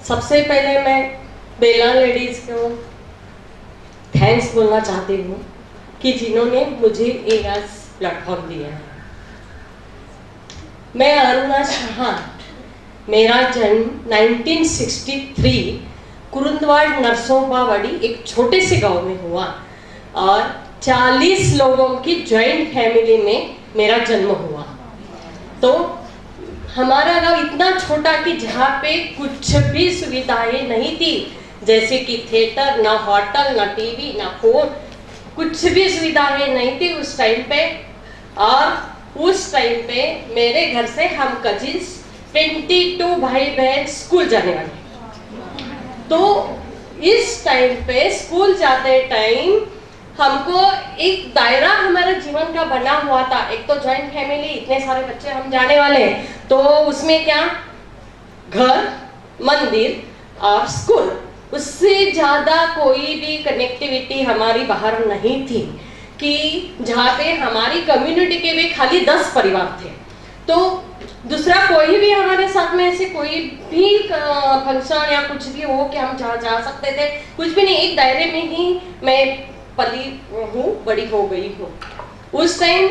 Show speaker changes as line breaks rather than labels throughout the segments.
सबसे पहले मैं बेला लेडीज को थैंक्स बोलना चाहती हूँ कि जिन्होंने मुझे ये आज प्लेटफॉर्म दिया है। मैं अरुणा शाह, मेरा जन्म 1963 कुरुंदवाड़ नरसोबावाड़ी एक छोटे से गांव में हुआ और 40 लोगों की जॉइंट फैमिली में मेरा जन्म हुआ। तो हमारा गांव इतना छोटा कि जहाँ पे कुछ भी सुविधाएं नहीं थी, जैसे कि थिएटर, ना होटल, ना टीवी, ना फोन, कुछ भी सुविधाएं नहीं थी उस टाइम पे। और उस टाइम पे मेरे घर से हम कजिन्स 22 भाई बहन स्कूल जाने वाले। तो इस टाइम पे स्कूल जाते टाइम हमको एक दायरा हमारे जीवन का बना हुआ था। एक तो जॉइंट फैमिली, इतने सारे बच्चे हम जाने वाले, तो उसमें क्या घर, मंदिर और स्कूल, उससे ज्यादा कोई भी कनेक्टिविटी हमारी बाहर नहीं थी कि जहाँ पे हमारी कम्युनिटी के भी खाली 10 परिवार थे। तो दूसरा कोई भी हमारे साथ में ऐसे कोई भी फंक्शन या कुछ भी हो कि हम जा सकते थे, कुछ भी नहीं। एक दायरे में ही मैं पली हूँ, बड़ी हो गई हूँ। उस टाइम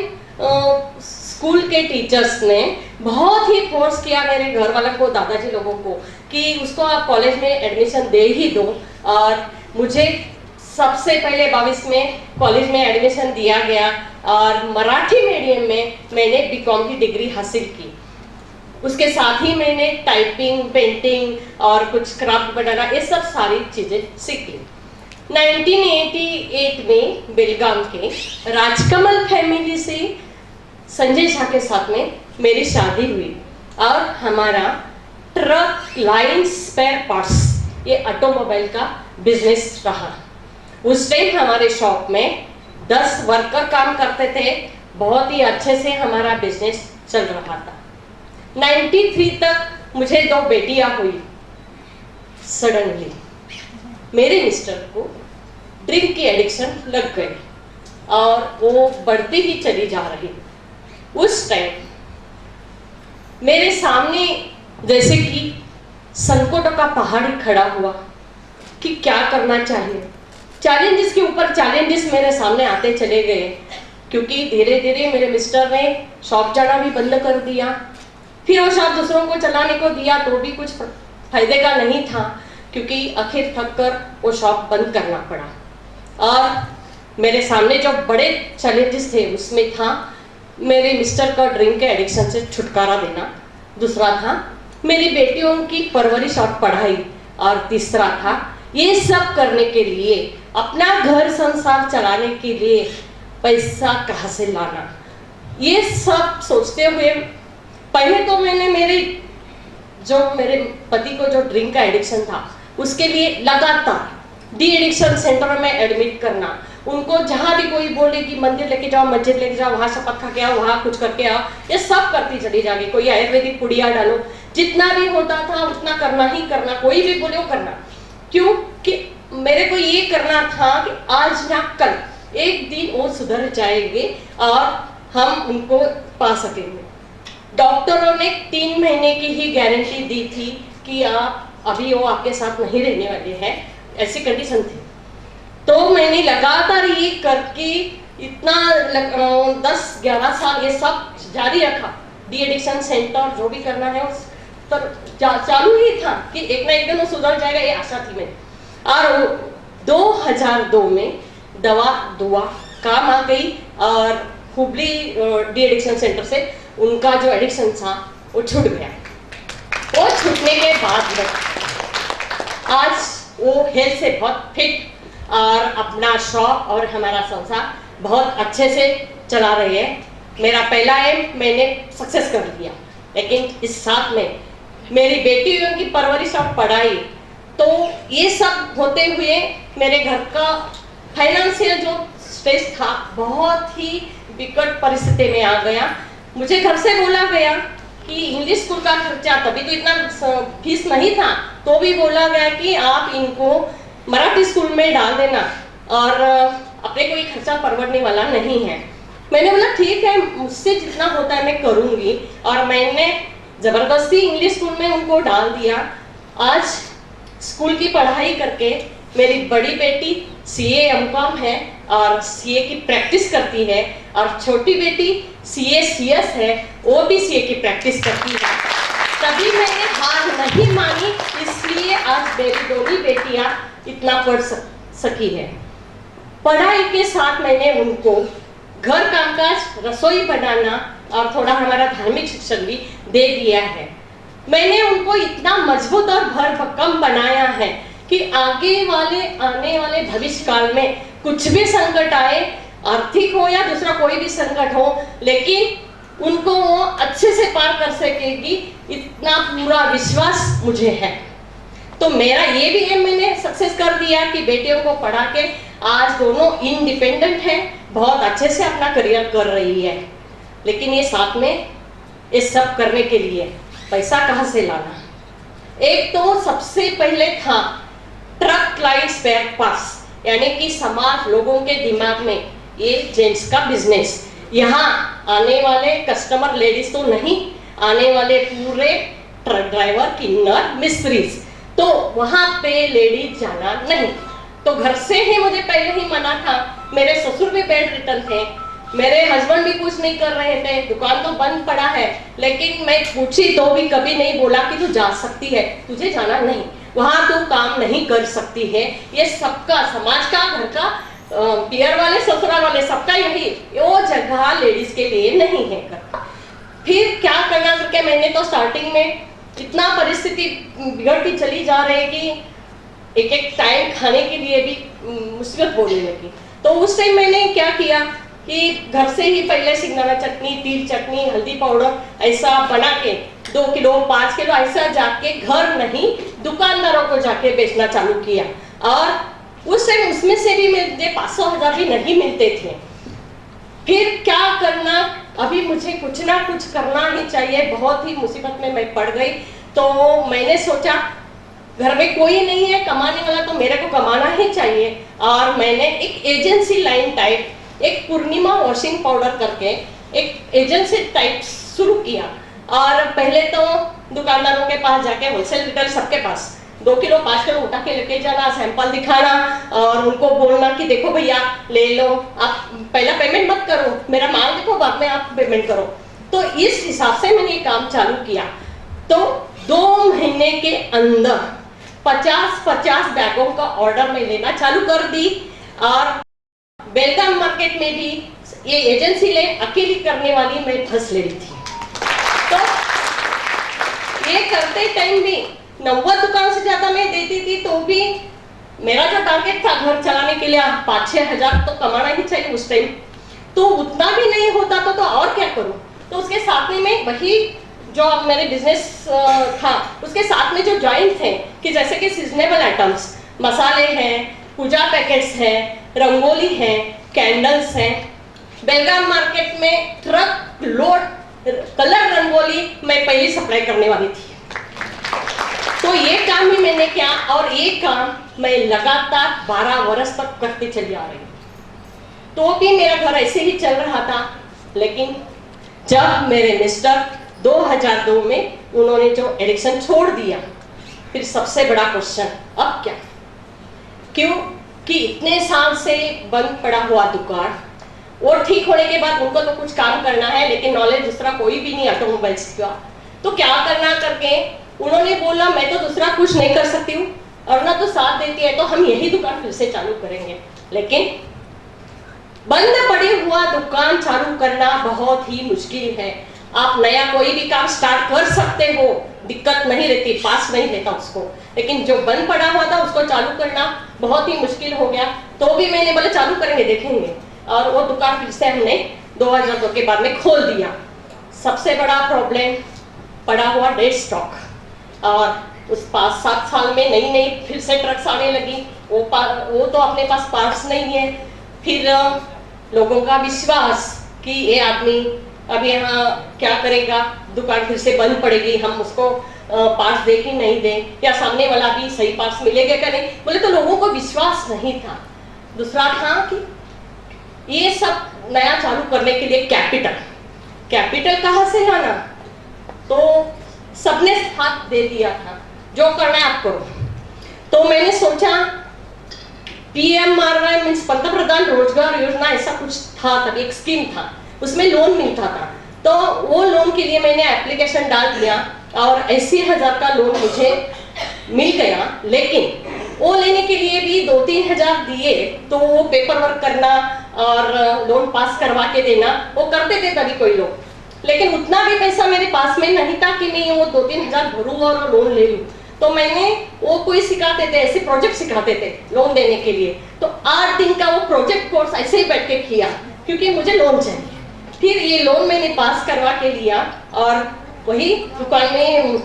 स्कूल के टीचर्स ने बहुत ही फोर्स किया मेरे घर वालों को, दादाजी लोगों को, कि उसको आप कॉलेज में एडमिशन दे ही दो। और मुझे सबसे पहले 22 में कॉलेज में एडमिशन दिया गया और मराठी मीडियम में मैंने बीकॉम की डिग्री हासिल की। उसके साथ ही मैंने टाइपिंग, पेंटिंग और कुछ क्राफ्ट बनाना, ये सब सारी चीजें सीखी। 1988 में बेलगाम के राजकमल फैमिली से संजय झा के साथ में मेरी शादी हुई और हमारा ट्रक लाइन स्पेयर पार्ट्स, ये ऑटोमोबाइल का बिजनेस रहा। उस टाइम हमारे शॉप में 10 वर्कर काम करते थे, बहुत ही अच्छे से हमारा बिजनेस चल रहा था। 93 तक मुझे 2 बेटियां हुई। सडनली मेरे मिस्टर को ड्रिंक की एडिक्शन लग गई और वो बढ़ती ही चली जा रही। उस टाइम मेरे सामने जैसे कि संकटों का पहाड़ खड़ा हुआ कि क्या करना चाहिए। चैलेंजेस के ऊपर चैलेंजेस मेरे सामने आते चले गए, क्योंकि धीरे धीरे मेरे मिस्टर ने शॉप जाना भी बंद कर दिया। फिर वो शॉप दूसरों को चलाने को दिया तो भी कुछ फायदे का नहीं था, क्योंकि आखिर थक कर वो शॉप बंद करना पड़ा। और मेरे सामने जो बड़े चैलेंजेस थे उसमें था मेरे मिस्टर का ड्रिंक के एडिक्शन से छुटकारा देना, दूसरा था मेरी बेटियों की परवरिश और पढ़ाई, और तीसरा था ये सब करने के लिए, अपना घर संसार चलाने के लिए पैसा कहाँ से लाना। ये सब सोचते हुए पहले तो मैंने मेरे पति को जो ड्रिंक का एडिक्शन था उसके लिए लगातार डी एडिक्शन सेंटर में एडमिट करना, उनको जहाँ भी कोई बोले कि मंदिर लेके जाओ, मस्जिद लेके जाओ, वहाँ शपथ खा के आओ, वहाँ कुछ करके आओ, ये सब करती चली जाएगी। कोई आयुर्वेदिक पुड़िया डालो, जितना भी होता था उतना करना ही करना, कोई भी बोले वो करना। क्योंकि मेरे को ये करना था कि आज या कल एक दिन वो सुधर जाएंगे और हम उनको पा सकेंगे। डॉक्टरों ने 3 महीने की ही गारंटी दी थी कि आप अभी वो आपके साथ नहीं रहने वाले हैं, ऐसी कंडीशन थी। तो मैंने लगातार ये करके इतना 10-11 साल ये सब जारी रखा। डी एडिक्शन सेंटर जो भी करना है उस पर चालू ही था कि एक ना एक दिन वो सुधर जाएगा, ये आशा थी मेरी। और 2002 में दवा दुआ काम आ गई और हुबली डी एडिक्शन सेंटर से उनका जो एडिक्शन था वो छूट गया। वो छूटने के बाद आज वो हेल्थ से बहुत फिट और अपना शॉप और हमारा संसार बहुत अच्छे से चला रही है। मेरा पहला एम मैंने सक्सेस कर लिया, लेकिन इस साथ में मेरी बेटियों की परवरिश और पढ़ाई, तो ये सब होते हुए मेरे घर का फाइनेंशियल जो स्ट्रेस था बहुत ही विकट परिस्थिति में आ गया। मुझे घर से बोला गया कि इंग्लिश स्कूल का खर्चा, तभी तो इतना फीस नहीं था, तो भी बोला गया कि आप इनको मराठी स्कूल में डाल देना और अपने कोई खर्चा परवड़ने वाला नहीं है। मैंने बोला ठीक है, मुझसे जितना होता है मैं करूँगी, और मैंने ज़बरदस्ती इंग्लिश स्कूल में उनको डाल दिया। आज स्कूल की पढ़ाई करके मेरी बड़ी बेटी सीए एमकॉम है और सीए की प्रैक्टिस करती है, और छोटी बेटी सीए सीएस है, वो भी सीए की प्रैक्टिस करती है। तभी मैंने हार नहीं मानी, इसलिए आज मेरी दोनों बेटियां इतना पढ़ सकी है। पढ़ाई के साथ मैंने उनको घर कामकाज, रसोई बनाना और थोड़ा हमारा धार्मिक शिक्षण भी दे दिया है। मैंने उनको इतना मजबूत और भरभक्कम बनाया है कि आने वाले भविष्य काल में कुछ भी संकट आए, आर्थिक हो या दूसरा कोई भी संकट हो, लेकिन उनको वो अच्छे से पार कर सकेगी, इतना पूरा विश्वास मुझे है। तो मेरा ये भी एम मैंने सक्सेस कर दिया कि बेटियों को पढ़ा के आज दोनों इंडिपेंडेंट हैं, बहुत अच्छे से अपना करियर कर रही है। लेकिन ये साथ में ये सब करने के लिए पैसा कहाँ से लाना? एक तो सबसे पहले था ट्रक क्लाइंट स्पेयर पार्ट्स, यानी कि समाज लोगों के दिमाग में ये जेंट्स का बिजनेस, यहाँ आने वाले कस्टमर लेडीज तो नहीं, आने वाले पूरे ट्रक ड्राइवर, किन्नर, मिस्त्रीज, तो वहाँ पे लेडीज जाना नहीं। तो घर से ही मुझे पहले ही मना था। मेरे ससुर भी बेड रिटर्न थे, मेरे हस्बैंड भी कुछ नहीं कर रहे थे, दुकान तो बंद पड़ा है, लेकिन मैं पूछी तो भी कभी नहीं बोला कि तू जा सकती है, तुझे जाना नहीं, वहां तू काम नहीं कर सकती है। ये सबका, समाज का, घर का, पियर वाले, ससुराल वाले, सबका यही, वो जगह लेडीज के लिए नहीं है। फिर क्या करना करके मैंने तो स्टार्टिंग में इतना परिस्थिति बिगड़ती चली जा रही कि एक एक टाइम खाने के लिए भी मुसीबत होने लगी। तो उस टाइम मैंने क्या किया कि घर से ही पहले सिंगदाना चटनी, तिल चटनी, हल्दी पाउडर ऐसा बना के 2 किलो 5 किलो ऐसा जाके घर नहीं दुकानदारों को जाके बेचना चालू किया। और उस टाइम उसमें से भी मुझे 500-1000 भी नहीं मिलते थे। फिर क्या करना, अभी मुझे कुछ ना कुछ करना ही चाहिए, बहुत ही मुसीबत में मैं पड़ गई। तो मैंने सोचा घर में कोई नहीं है कमाने वाला, तो मेरे को कमाना ही चाहिए। और मैंने एक एजेंसी लाइन टाइप, एक पूर्णिमा वॉशिंग पाउडर करके एक एजेंसी टाइप शुरू किया। और पहले तो दुकानदारों के पास जाके, होलसेल रिटेल सबके पास 2 किलो 5 किलो उठा के लेके जाना, सैंपल दिखाना और उनको बोलना कि देखो भैया ले लो, आप पहला पेमेंट मत करो, मेरा माल देखो, बाद में आप पेमेंट करो। तो इस हिसाब से मैंने ये काम चालू किया। तो 2 महीने के अंदर 50-50 बैगों का ऑर्डर मैं लेना चालू कर दी। और बेलगाम मार्केट में भी ये एजेंसी ले अकेली करने वाली मैं फंस ले रही थी। तो ये करते टाइम भी 90 दुकान से ज्यादा मैं देती थी, तो भी मेरा जो टारगेट था घर चलाने के लिए 5-6 हजार तो कमाना ही चाहिए उस टाइम, तो उतना भी नहीं होता तो और क्या करूं। तो उसके साथ में मैं वही जो मेरे बिजनेस था उसके साथ में जो ज्वाइन थे कि जैसे कि सीजनेबल आइटम्स, मसाले हैं, पूजा पैकेट्स हैं, रंगोली है, कैंडल्स हैं। बेलगाम मार्केट में ट्रक लोड कलर रंगोली मैं पहले सप्लाई करने वाली थी। तो ये काम भी मैंने किया और ये काम मैं लगातार 12 वर्ष तक करते चली आ रही हूँ। तो भी मेरा घर ऐसे ही चल रहा था। लेकिन जब मेरे मिस्टर 2002 में उन्होंने जो एडिक्शन छोड़ दिया, फिर सबसे बड़ा क्वेश्चन अब क्या, क्यों कि इतने साल से बंद पड़ा हुआ दुकान और ठीक होने के बाद उनको तो कुछ काम करना है, लेकिन नॉलेज दूसरा कोई भी नहीं ऑटोमोबाइल्स का, तो क्या करना करके उन्होंने बोला मैं तो दूसरा कुछ नहीं कर सकती हूँ, और ना तो साथ देती है, तो हम यही दुकान फिर से चालू करेंगे। लेकिन बंद पड़ी हुआ दुकान चालू करना बहुत ही मुश्किल है। आप नया कोई भी काम स्टार्ट कर सकते हो, दिक्कत नहीं रहती, पास नहीं लेता उसको, लेकिन जो बंद पड़ा हुआ था उसको चालू करना बहुत ही मुश्किल हो गया। तो भी मैंने बोला चालू करेंगे, देखेंगे, और वो दुकान फिर से हमने 2002 के बाद में खोल दिया। सबसे बड़ा प्रॉब्लम पड़ा हुआ डेड स्टॉक, और उस 5-7 साल में नई नई फिर से ट्रक्स आने लगी, वो तो अपने पास पार्ट्स नहीं है। फिर लोगों का विश्वास कि ये आदमी अब यहाँ क्या करेगा, दुकान फिर से बंद पड़ेगी, हम उसको पार्ट्स दे कि नहीं दे, या सामने वाला भी सही पार्ट्स मिलेगा क्या नहीं, बोले तो लोगों को विश्वास नहीं था। दूसरा था कि ये सब नया चालू करने के लिए कैपिटल कहाँ से लाना, तो सबने हाथ दे दिया था, जो करना है आप करो। तो मैंने सोचा PMRY मीन्स पंतप्रधान रोजगार योजना ऐसा कुछ था, तब एक स्कीम था, उसमें लोन मिलता था। तो वो लोन के लिए मैंने एप्लीकेशन डाल दिया और 80,000 का लोन मुझे मिल गया। लेकिन वो लेने के लिए भी 2-3 हजार दिए, तो वो पेपर वर्क करना और लोन पास करवा के देना वो करते थे तभी कोई लोग, लेकिन उतना भी पैसा मेरे पास में नहीं था कि मैं वो 2-3 हजार भरूँ और लोन ले लूँ। तो मैंने वो कोई सिखाते थे, ऐसे प्रोजेक्ट सिखाते थे लोन देने के लिए, तो 8 दिन का वो प्रोजेक्ट कोर्स ऐसे ही बैठ के किया क्योंकि मुझे लोन चाहिए। फिर ये लोन मैंने पास करवा के लिया और वही दुकान में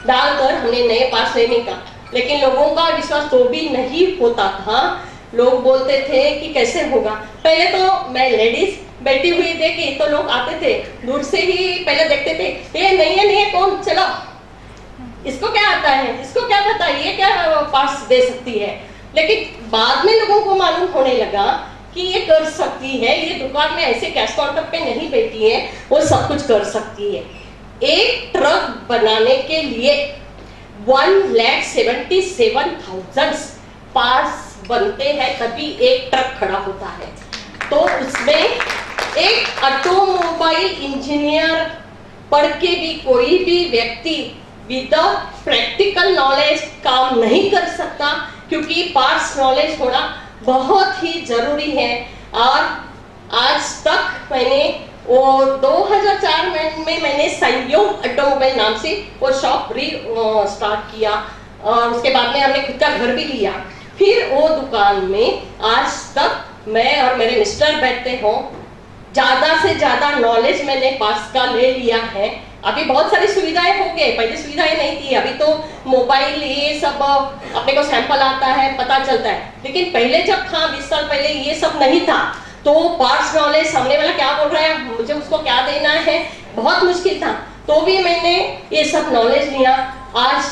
डालकर हमने नए पास लेने का, लेकिन लोगों का विश्वास तो भी नहीं होता था। लोग बोलते थे कि कैसे होगा। पहले तो मैं लेडीज बैठी हुई देखी तो लोग आते थे दूर से ही, पहले देखते थे ये नहीं है कौन, चलो इसको क्या आता है, इसको क्या पता है, ये क्या पास दे सकती है। लेकिन बाद में लोगों को मालूम होने लगा कि ये कर सकती है, ये दुकान में ऐसे कैश काउंटर पे नहीं बैठी है, वो सब कुछ कर सकती है। एक ट्रक बनाने के लिए 1,77,000 पार्ट्स बनते हैं, तभी एक ट्रक खड़ा होता है। तो उसमें एक ऑटोमोबाइल इंजीनियर पढ़ के भी कोई भी व्यक्ति विदाउट प्रैक्टिकल नॉलेज काम नहीं कर सकता, क्योंकि पार्ट्स नॉलेज होना बहुत ही जरूरी है। और आज तक मैंने वो 2004 में मैंने संयोग ऑटोमोबाइल नाम से वो शॉप स्टार्ट किया और उसके बाद में हमने खुद का घर भी लिया। फिर वो दुकान में आज तक मैं और मेरे मिस्टर बैठते हो, ज्यादा से ज्यादा नॉलेज मैंने पास का ले लिया है। अभी बहुत सारी सुविधाएं हो गए, पहले सुविधाएं नहीं थी। अभी तो मोबाइल ये सब अपने को सैंपल आता है, पता चलता है, लेकिन पहले जब था 20 साल पहले ये सब नहीं था। तो पार्ट्स नॉलेज, सामने वाला क्या बोल रहा है, मुझे उसको क्या देना है, बहुत मुश्किल था। तो भी मैंने ये सब नॉलेज लिया। आज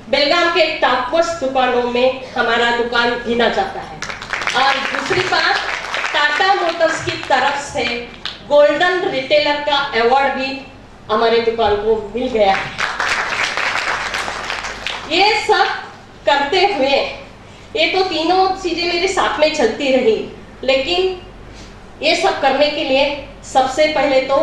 बेलगाम के टॉप मोस्ट दुकानों में हमारा दुकान गिना जाता है। और दूसरी बात, टाटा मोटर्स की तरफ से गोल्डन रिटेलर का अवार्ड भी हमारे दुकान को मिल गया है। ये सब करते हुए ये तो तीनों चीजें मेरे साथ में चलती रही, लेकिन ये सब करने के लिए सबसे पहले तो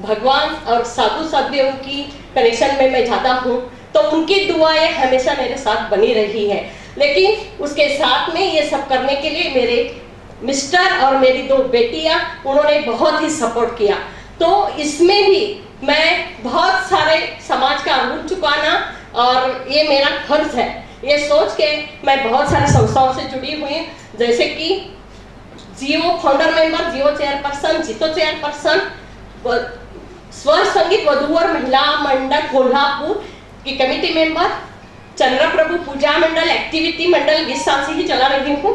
भगवान और साधु साध्यों की कनेक्शन में मैं जाता हूँ, तो उनकी दुआएं हमेशा मेरे साथ बनी रही है। लेकिन उसके साथ में ये सब करने के लिए मेरे मिस्टर और मेरी 2 बेटियां, उन्होंने बहुत ही सपोर्ट किया। तो इसमें भी मैं बहुत सारे समाज का ऋण चुकाना और ये मेरा फर्ज है, ये सोच के मैं बहुत सारी संस्थाओं से जुड़ी हुई, जैसे कि जियो फाउंडर मेंबर, जियो चेयरपर्सन, जितो चेयरपर्सन, स्वर संगीत वधू और महिला मंडल कोल्हापुर की कमेटी मेंबर, चंद्र प्रभु पूजा मंडल एक्टिविटी मंडल 20 साल से ही चला रही हूँ।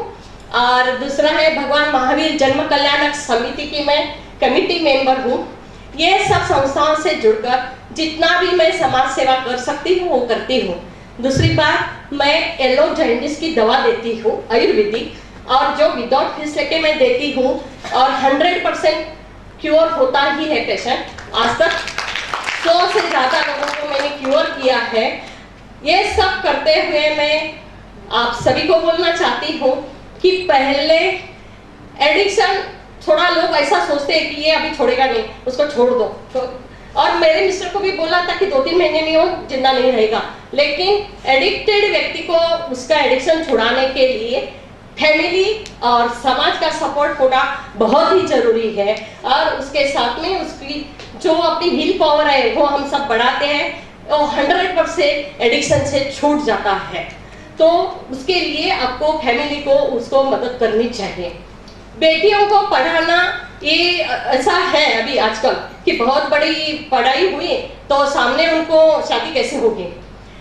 और दूसरा है भगवान महावीर जन्म कल्याणक समिति की मैं कमेटी मेंबर हूँ। ये सब संस्थाओं से जुड़कर जितना भी मैं समाज सेवा कर सकती हूँ वो करती हूँ। दूसरी बात, मैं येलो जॉन्डिस की दवा देती हूँ आयुर्वेदिक, और जो विदाउट फीस लेके मैं देती हूँ, और 100% क्योर होता ही है पेशेंट। आज तक 100 से ज्यादा लोगों को मैंने क्योर किया है। ये सब करते हुए मैं आप सभी को बोलना चाहती हूँ कि पहले एडिक्शन, थोड़ा लोग ऐसा सोचते हैं कि ये अभी छोड़ेगा नहीं, उसको छोड़ दो। तो और मेरे मिस्टर को भी बोला था कि 2-3 महीने में वो जिंदा नहीं रहेगा, लेकिन एडिक्टेड व्यक्ति को उसका एडिक्शन छुड़ाने के लिए फैमिली और समाज का सपोर्ट होना बहुत ही जरूरी है। और उसके साथ में उसकी जो अपनी विल पावर है वो हम सब बढ़ाते हैं, वो 100% एडिक्शन से छूट जाता है। तो उसके लिए आपको फैमिली को उसको मदद करनी चाहिए। बेटियों को पढ़ाना ये ऐसा है अभी आजकल कि बहुत बड़ी पढ़ाई हुई तो सामने उनको शादी कैसे होगी,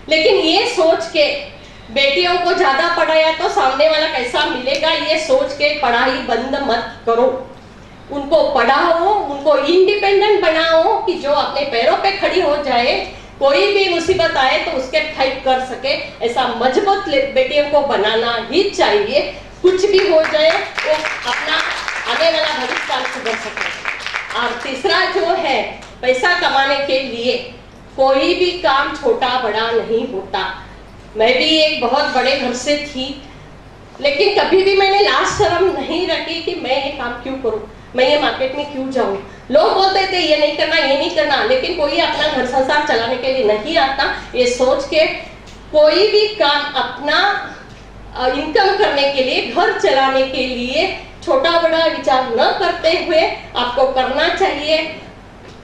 लेकिन ये सोच के बेटियों को ज्यादा पढ़ाया तो सामने वाला कैसा मिलेगा, ये सोच के पढ़ाई बंद मत करो। उनको पढ़ाओ, उनको इंडिपेंडेंट बनाओ कि जो अपने पैरों पे खड़ी हो जाए, कोई भी मुसीबत आए तो उसके फाइट कर सके। ऐसा मजबूत बेटियों को बनाना ही चाहिए। कुछ भी हो जाए वो अपना आने वाला भविष्य सुधर सके। और तीसरा जो है, पैसा कमाने के लिए कोई भी काम छोटा बड़ा नहीं होता। मैं भी एक बहुत बड़े घर से थी, लेकिन कभी भी मैंने लाज शर्म नहीं रखी कि मैं ये काम क्यों करूं, मैं ये मार्केट में क्यों जाऊं। लोग बोलते थे ये नहीं करना, ये नहीं करना, लेकिन कोई अपना घर संसार चलाने के लिए नहीं आता। ये सोच के कोई भी काम अपना इनकम करने के लिए, घर चलाने के लिए छोटा बड़ा विचार न करते हुए आपको करना चाहिए।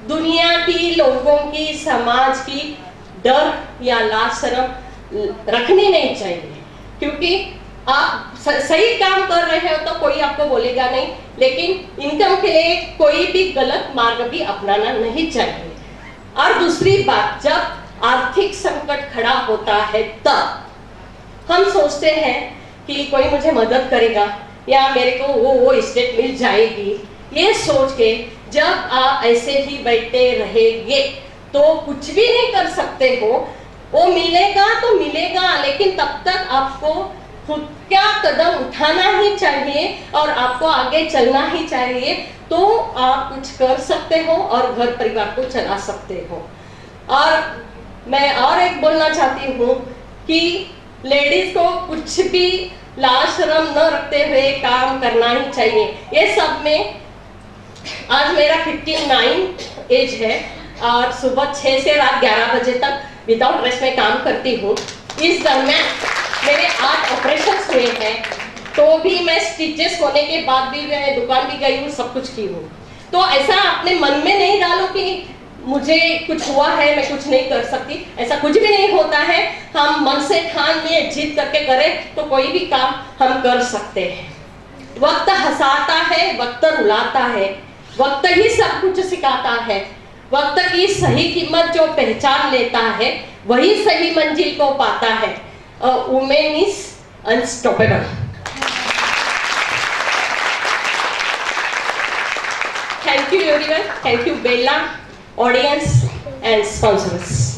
दुनिया की, लोगों की, समाज की डर या लाज शर्म रखनी नहीं चाहिए, क्योंकि आप सही काम कर रहे हो तो कोई आपको बोलेगा नहीं, लेकिन इनकम के लिए कोई भी गलत मार्ग भी अपनाना नहीं चाहिए। और दूसरी बात, जब आर्थिक संकट खड़ा होता है तब हम सोचते हैं कि कोई मुझे मदद करेगा या मेरे को वो स्टेट मिल जाएगी। ये सोच के जब आप ऐसे ही बैठे रहेंगे तो कुछ भी नहीं कर सकते हो। वो मिलेगा तो मिलेगा, लेकिन तब तक आपको खुद का कदम उठाना ही चाहिए और आपको आगे चलना ही चाहिए, तो आप कुछ कर सकते हो और घर परिवार को चला सकते हो। और मैं और एक बोलना चाहती हूँ कि लेडीज को कुछ भी लाज शर्म न रखते हुए काम करना ही चाहिए। ये सब में आज मेरा 59 एज है और सुबह 6 से रात 11 बजे तक विदाउट रेस्ट में काम करती हूँ। इस दरम्यान मेरे 8 ऑपरेशंस हुए हैं, तो भी मैं स्टिचेस होने के बाद भी मैं दुकान भी गई हूँ, सब कुछ की हूँ। तो ऐसा अपने मन में नहीं डालो कि मुझे कुछ हुआ है, मैं कुछ नहीं कर सकती, ऐसा कुछ भी नहीं होता है। हम मन से ठान लिए, जिद करके करें तो कोई भी काम हम कर सकते हैं। वक्त हंसाता है, वक्त रुलाता है, वक्त ही सब कुछ सिखाता है। वक्त की सही कीमत जो पहचान लेता है वही सही मंजिल को पाता है। Women is unstoppable. Thank you everyone. Thank you Bella, audience and sponsors.